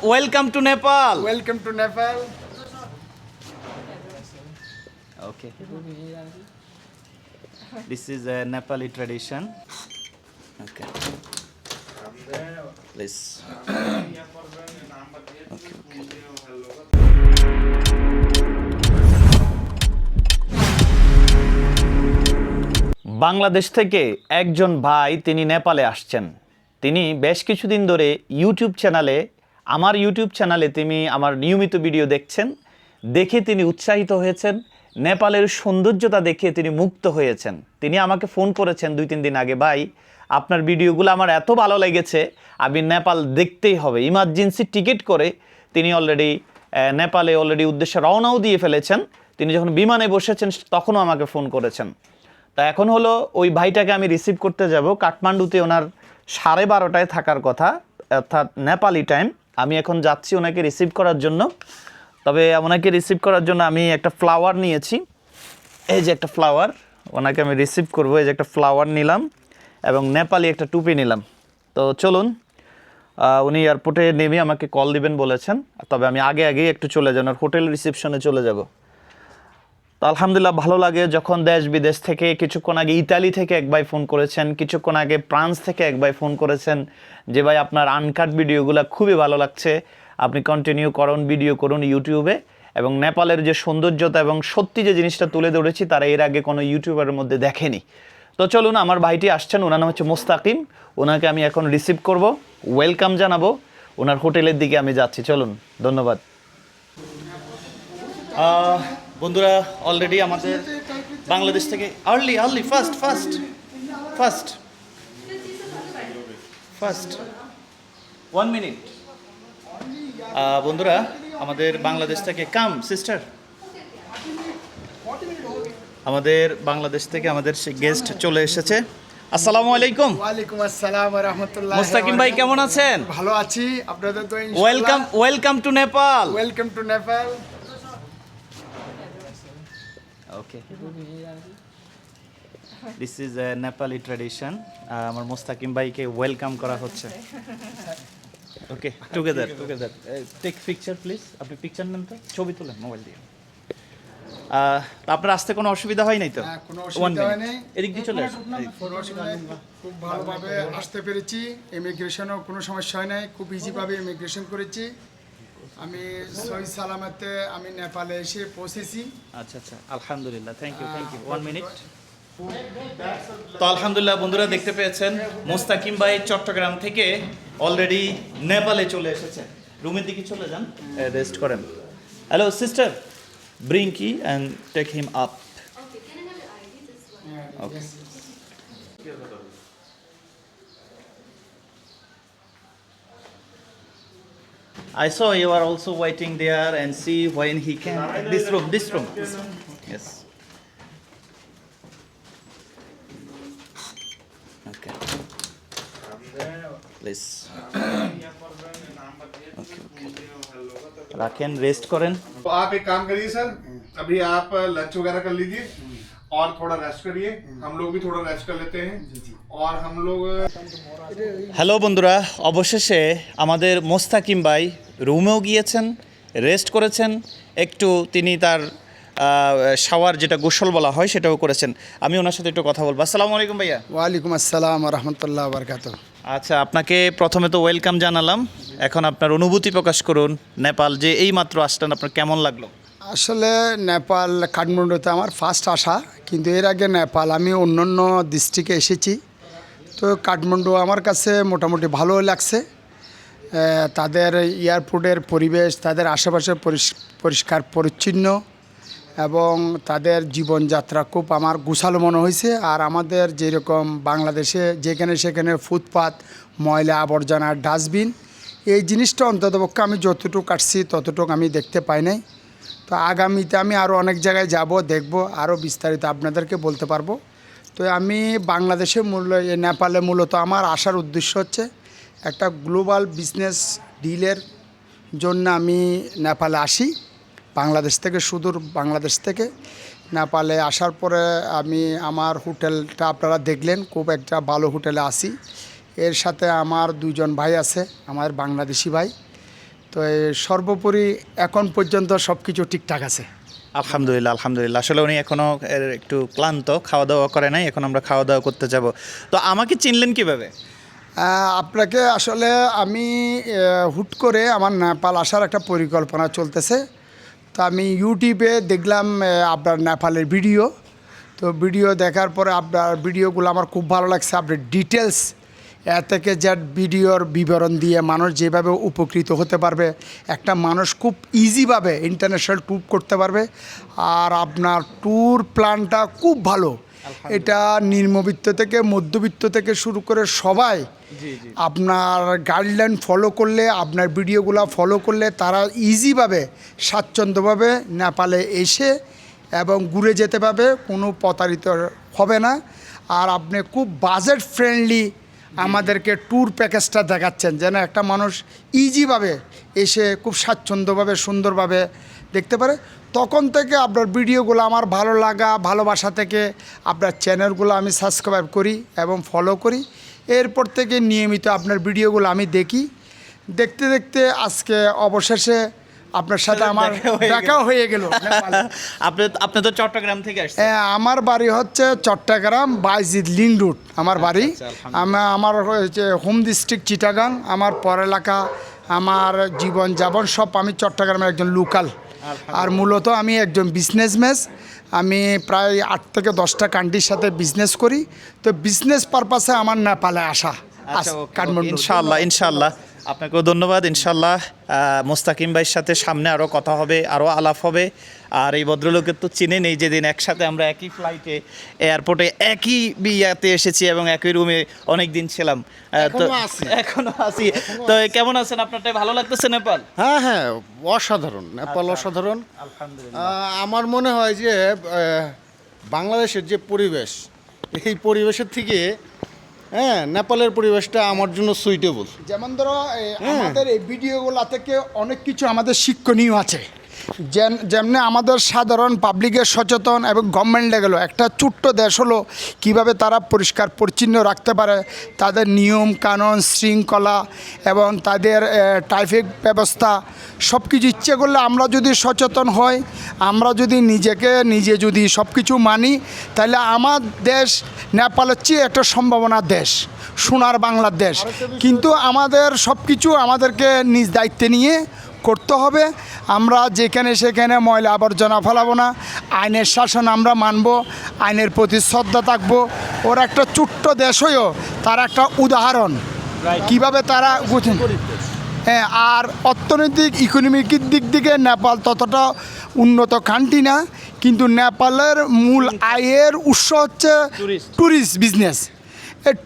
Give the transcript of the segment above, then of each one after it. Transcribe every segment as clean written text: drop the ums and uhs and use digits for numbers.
Welcome to Nepal. Welcome to Nepal. Okay. This is a Nepali tradition. Okay. Please. Okay. Bangladesh থেকে একজন ভাই তিনি নেপালে আসছেন। তিনি বেশ কিছুদিন ধরে আমার ইউটিউব চ্যানেলে তিনি আমার নিয়মিত ভিডিও দেখছেন। দেখে তিনি উৎসাহিত হয়েছেন, নেপালের সৌন্দর্যতা দেখে তিনি মুগ্ধ হয়েছেন। তিনি আমাকে ফোন করেছেন 2-3 দিন আগে, ভাই আপনার ভিডিওগুলো আমার এত ভালো লেগেছে, আমি নেপাল দেখতেই হবে। ইমার্জেন্সি টিকিট করে তিনি নেপালে উদ্দেশ্যে রওনাও দিয়ে ফেলেছেন। তিনি যখন বিমানে বসেছেন তখনও আমাকে ফোন করেছেন। তা এখন হলো ওই ভাইটাকে আমি রিসিভ করতে যাব। কাঠমান্ডুতে ওনার 12:30টায় থাকার কথা, অর্থাৎ নেপালি টাইম। আমি এখন যাচ্ছি ওনাকে রিসিভ করার জন্য। তবে ওনাকে রিসিভ করার জন্য আমি একটা ফ্লাওয়ার নিয়েছি। এই যে একটা ফ্লাওয়ার, ওনাকে আমি রিসিভ করব। এই যে একটা ফ্লাওয়ার নিলাম এবং নেপালি একটা টুপি নিলাম। তো চলুন, উনি এয়ারপোর্টে নেমে আমাকে কল দিবেন বলেছেন। তবে আমি আগে একটু চলে যাব, হোটেল রিসেপশনে চলে যাব। তো আলহামদুলিল্লাহ ভালো লাগে যখন দেশ বিদেশ থেকে, কিছুক্ষণ আগে ইতালি থেকে এক ভাই ফোন করেছেন, কিছুক্ষণ আগে ফ্রান্স থেকে এক ভাই ফোন করেছেন যে ভাই আপনার আনকাট ভিডিওগুলো খুবই ভালো লাগছে, আপনি কন্টিনিউ করুন, ভিডিও করুন ইউটিউবে। এবং নেপালের যে সৌন্দর্যতা এবং সত্যি যে জিনিসটা তুলে ধরেছি তারা এর আগে কোনো ইউটিউবের মধ্যে দেখেনি। তো চলুন, আমার ভাইটি আসছেন, ওনার নাম হচ্ছে মোস্তাকিম। ওনাকে আমি এখন রিসিভ করব, ওয়েলকাম জানাবো। ওনার হোটেলের দিকে আমি যাচ্ছি, চলুন। ধন্যবাদ। বন্ধুরা, অলরেডি আমাদের বাংলাদেশ থেকে আর্লি ফার্স্ট 1 মিনিট। বন্ধুরা, আমাদের বাংলাদেশ থেকে আমাদের বাংলাদেশ থেকে আমাদের গেস্ট চলে এসেছে। আসসালামু আলাইকুম। ওয়ালাইকুম আসসালাম ওয়া রাহমাতুল্লাহি। মুস্তাকিম ভাই কেমন আছেন? ভালো আছি, আপনাদের তো ইনশাআল্লাহ। Welcome to Nepal. Welcome to Nepal. Okay. This is a Nepali tradition. আমার মুস্তাকিম ভাইকে ওয়েলকাম করা হচ্ছে। ওকে, টুগেদার টেক পিকচার প্লিজ। আপনি পিকচার নেন তো, ছবি তুলেন মোবাইল দিয়ে। আপনার আসতে কোনো অসুবিধা হয় নাই তো? কোনো অসুবিধা হয় নাই। এদিক দিয়ে চলে আসুন। খুব ভালোভাবে আসতে পেরেছি। ইমিগ্রেশনও কোনো সমস্যা হয় নাই, খুব ইজিভাবে ইমিগ্রেশন করেছি। আমি সহি সালামতে আমি নেপালে এসে পৌঁছেছি। আচ্ছা, আলহামদুলিল্লাহ, থ্যাংক ইউ। 1 মিনিট। তো আলহামদুলিল্লাহ বন্ধুরা, দেখতে পেয়েছেন মুস্তাকিম ভাই চট্টগ্রাম থেকে অলরেডি নেপালে চলে এসেছে। রুমের দিকে চলে যান, রেস্ট করেন। Hello sister, bring key and take him up. Okay, can I have your ID just one? Okay. I saw you are also waiting there and see when he can. This room. Yes. Okay. Please. Okay. राखें, rest करें। तो आप एक काम करिए sir, अभी आप lunch वगैरह कर लीजिए और थोड़ा रेस्ट करिए। हम लोग भी थोड़ा रेस्ट कर लेते हैं और हम लोग। হ্যালো বন্ধুরা, অবশেষে আমাদের মোস্তাকিম ভাই রুমেও গিয়েছেন, রেস্ট করেছেন, একটু তিনি তার শাওয়ার যেটা গোসল বলা হয় সেটাও করেছেন। আমি ওনার সাথে একটু কথা বলবো। আসসালামু আলাইকুম ভাইয়া। ওয়ালাইকুম আসসালাম ওয়া রাহমাতুল্লাহি ওয়া বারাকাতুহু। আচ্ছা, আপনাকে প্রথমে তো ওয়েলকাম জানালাম, এখন আপনার অনুভূতি প্রকাশ করুন। নেপাল যে এই মাত্র আসলেন, আপনার কেমন লাগলো? আসলে নেপাল কাঠমান্ডুতে আমার ফার্স্ট আসা, কিন্তু এর আগে নেপাল আমি অন্য ডিস্ট্রিক্টে এসেছি। তো কাঠমান্ডু আমার কাছে মোটামুটি ভালো লাগছে। তাদের এয়ারপোর্টের পরিবেশ, তাদের আশেপাশে পরিষ্কার পরিচ্ছন্ন এবং তাদের জীবনযাত্রা খুব আমার গোছালো মনে হয়েছে। আর আমাদের যেরকম বাংলাদেশে যেখানে সেখানে ফুটপাত, ময়লা আবর্জনা, ডাস্টবিন, এই জিনিসটা অন্ততপক্ষে আমি যতটুকু কাটছি ততটুকু আমি দেখতে পাই নাই। তো আগামীতে আমি আরও অনেক জায়গায় যাব, দেখব, আরও বিস্তারিত আপনাদেরকে বলতে পারবো। তো আমি বাংলাদেশে নেপালে মূলত আমার আসার উদ্দেশ্য হচ্ছে একটা গ্লোবাল বিজনেস ডিলের জন্য আমি নেপালে আসি। বাংলাদেশ থেকে, সুদূর বাংলাদেশ থেকে নেপালে আসার পরে আমি আমার হোটেলটা আপনারা দেখলেন, খুব একটা ভালো হোটেলে আসি। এর সাথে আমার 2জন ভাই আছে, আমার বাংলাদেশি ভাই। তো এই সর্বোপরি এখন পর্যন্ত সব কিছু ঠিকঠাক আছে। আলহামদুলিল্লাহ, আলহামদুলিল্লাহ। আসলে উনি এখনও একটু ক্লান্ত, খাওয়া দাওয়া করে নাই, এখন আমরা খাওয়া দাওয়া করতে যাব। তো আমাকে চিনলেন কিভাবে? আপনাকে আসলে আমি হুট করে আমার নেপাল আসার একটা পরিকল্পনা চলতেছে, তো আমি ইউটিউবে দেখলাম আপনার নেপালের ভিডিও। তো ভিডিও দেখার পরে আপনার ভিডিওগুলো আমার খুব ভালো লাগছে। আপনার ডিটেলস থেকে জেড ভিডিওর বিবরণ দিয়ে মানুষ যেভাবে উপকৃত হতে পারবে, একটা মানুষ খুব ইজিভাবে ইন্টারন্যাশনাল ট্যুর করতে পারবে। আর আপনার ট্যুর প্ল্যানটা খুব ভালো। এটা নিম্নবিত্ত থেকে মধ্যবিত্ত থেকে শুরু করে সবাই আপনার গাইডলাইন ফলো করলে, আপনার ভিডিওগুলো ফলো করলে তারা ইজিভাবে স্বাচ্ছন্দ্যভাবে নেপালে এসে এবং ঘুরে যেতে পারবে, কোনো প্রতারিত হবে না। আর আপনি খুব বাজেট ফ্রেন্ডলি আমাদেরকে ট্যুর প্যাকেজটা দেখাচ্ছেন, যেন একটা মানুষ ইজিভাবে এসে খুব স্বাচ্ছন্দ্যভাবে সুন্দরভাবে দেখতে পারে। তখন থেকে আপনার ভিডিওগুলো আমার ভালো লাগা, ভালোবাসা থেকে আপনার চ্যানেলগুলো আমি সাবস্ক্রাইব করি এবং ফলো করি। এরপর থেকে নিয়মিত আপনার ভিডিওগুলো আমি দেখি। দেখতে দেখতে আজকে অবশেষে আপনার সাথে আমার দেখা হয়ে গেল। আপনি তো চট্টগ্রাম থেকে আসছেন? হ্যাঁ, আমার বাড়ি হচ্ছে চট্টগ্রাম বাইজিদ লিং রুট আমার বাড়ি। আমার হচ্ছে হোম ডিস্ট্রিক্ট চিটাগাং। আমার পড়ালেখা, আমার জীবনযাপন সব আমি চট্টগ্রামের একজন লোকাল। আর মূলত আমি একজন বিজনেসম্যান। আমি প্রায় 8 থেকে 10টা কান্ট্রির সাথে বিজনেস করি। তো বিজনেস পারপাসে আমার নেপালে আসা কাঠমান্ডু। ইনশাআল্লাহ, ইনশাআল্লাহ। আপনাকেও ধন্যবাদ। ইনশাআল্লাহ মোস্তাকিম ভাইয়ের সাথে সামনে আরও কথা হবে, আরও আলাপ হবে। আর এই ভদ্রলোকের তো চিনেন, এই যেদিন একসাথে আমরা একই ফ্লাইটে এয়ারপোর্টে একই বিয়াতে এসেছি এবং একই রুমে অনেক দিন ছিলাম। তো এখনো আছি। তো কেমন আছেন? আপনারটাই ভালো লাগতেছে নেপাল? হ্যাঁ হ্যাঁ, অসাধারণ। নেপাল অসাধারণ। আমার মনে হয় যে বাংলাদেশের যে পরিবেশ, এই পরিবেশের থেকে নেপালের পরিবেশটা আমার জন্য সুইটেবল। যেমন ধরো আমাদের এই ভিডিওগুলো থেকে অনেক কিছু আমাদের শিক্ষণীয় আছে। যেমনি আমাদের সাধারণ পাবলিকের সচেতন এবং গভর্নমেন্ট লেভেল একটা ছোট্ট দেশ হলো কিভাবে তারা পরিষ্কার পরিচ্ছন্ন রাখতে পারে, তাদের নিয়ম কানুন শৃঙ্খলা এবং তাদের ট্রাফিক ব্যবস্থা সব কিছু ইচ্ছে করলে আমরা যদি সচেতন হই, আমরা যদি নিজে যদি সব কিছু মানি, তাহলে আমার দেশ নেপালের চেয়ে একটা সম্ভাবনার দেশ, সোনার বাংলার দেশ। কিন্তু আমাদের সব কিছু আমাদেরকে নিজ দায়িত্বে নিয়ে করতে হবে। আমরা যেখানে সেখানে ময়লা আবর্জনা ফেলাবো না, আইনের শাসন আমরা মানব, আইনের প্রতি শ্রদ্ধা থাকবো। ওরা একটা ছোট্ট দেশ হয়েও তার একটা উদাহরণ কিভাবে তারা বুঝেন। হ্যাঁ, আর অর্থনৈতিক ইকোনমিক দিক থেকে নেপাল ততটা উন্নত কান্ট্রি না, কিন্তু নেপালের মূল আয়ের উৎস হচ্ছে ট্যুরিস্ট বিজনেস।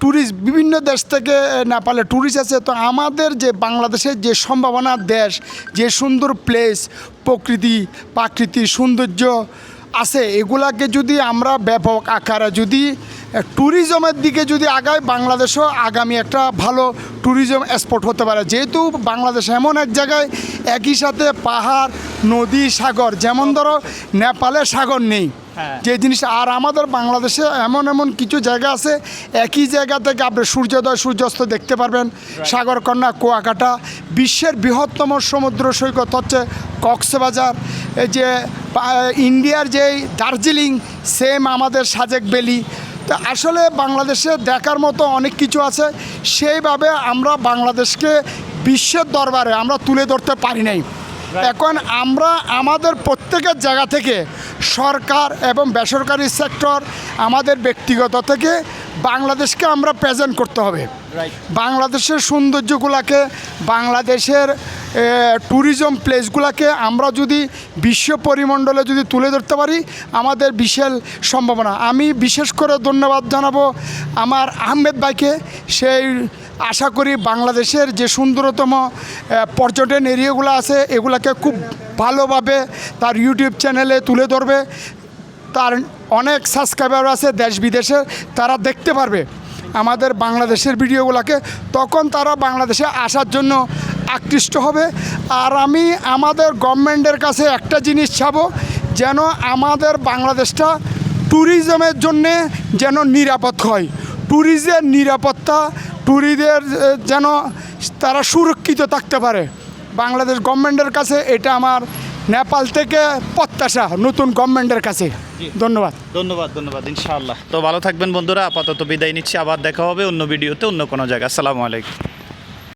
ট্যুরিস্ট বিভিন্ন দেশ থেকে নেপালে ট্যুরিস্ট আছে। তো আমাদের যে বাংলাদেশের যে সম্ভাবনার দেশ, যে সুন্দর প্লেস, প্রাকৃতিক সৌন্দর্য আছে, এগুলাকে যদি আমরা ব্যাপক আকারে যদি ট্যুরিজমের দিকে যদি আগাই, বাংলাদেশও আগামী একটা ভালো ট্যুরিজম স্পট হতে পারে। যেহেতু বাংলাদেশ এমন এক জায়গায় একই সাথে পাহাড়, নদী, সাগর, যেমন ধরো নেপালে সাগর নেই যে জিনিস, আর আমাদের বাংলাদেশে এমন কিছু জায়গা আছে একই জায়গা থেকে আপনি সূর্যোদয় সূর্যাস্ত দেখতে পারবেন। সাগরকন্যা, কুয়াকাটা, বিশ্বের বৃহত্তম সমুদ্র সৈকত হচ্ছে কক্সবাজার। এই যে ইন্ডিয়ার যেই দার্জিলিং, সেম আমাদের সাজেক ভ্যালি। তো আসলে বাংলাদেশে দেখার মতো অনেক কিছু আছে, সেইভাবে আমরা বাংলাদেশকে বিশ্বের দরবারে আমরা তুলে ধরতে পারি নাই। এখন আমরা আমাদের প্রত্যেকের জায়গা থেকে সরকার এবং বেসরকারি সেক্টর, আমাদের ব্যক্তিগত থেকে বাংলাদেশকে আমরা প্রেজেন্ট করতে হবে। বাংলাদেশের সৌন্দর্যগুলোকে, বাংলাদেশের ট্যুরিজম প্লেসগুলোকে আমরা যদি বিশ্ব পরিমণ্ডলে যদি তুলে ধরতে পারি, আমাদের বিশাল সম্ভাবনা। আমি বিশেষ করে ধন্যবাদ জানাবো আমার আহমেদ ভাইকে। সেই আশা করি বাংলাদেশের যে সুন্দরতম পর্যটন এরিয়াগুলো আছে এগুলোকে খুব ভালোভাবে তার ইউটিউব চ্যানেলে তুলে ধরবে। তার অনেক সাবস্ক্রাইবার আছে দেশ বিদেশে, তারা দেখতে পারবে আমাদের বাংলাদেশের ভিডিওগুলোকে, তখন তারা বাংলাদেশে আসার জন্য আকৃষ্ট হবে। আর আমি আমাদের গভর্নমেন্টের কাছে একটা জিনিস চাবো, যেন আমাদের বাংলাদেশটা ট্যুরিজমের জন্যে যেন নিরাপদ হয়। ট্যুরিস্টের নিরাপত্তা, ট্যুরিস্টদের যেন তারা সুরক্ষিত থাকতে পারে। বাংলাদেশ গভর্নমেন্টের কাছে, এটা আমার নেপাল থেকে প্রত্যাশা নতুন গভর্নমেন্টের কাছে। ধন্যবাদ। ধন্যবাদ ইনশাআল্লাহ। তো ভালো থাকবেন বন্ধুরা, আপাতত বিদায় নিচ্ছি, আবার দেখা হবে অন্য ভিডিওতে অন্য কোনো জায়গায়। আসসালামু আলাইকুম।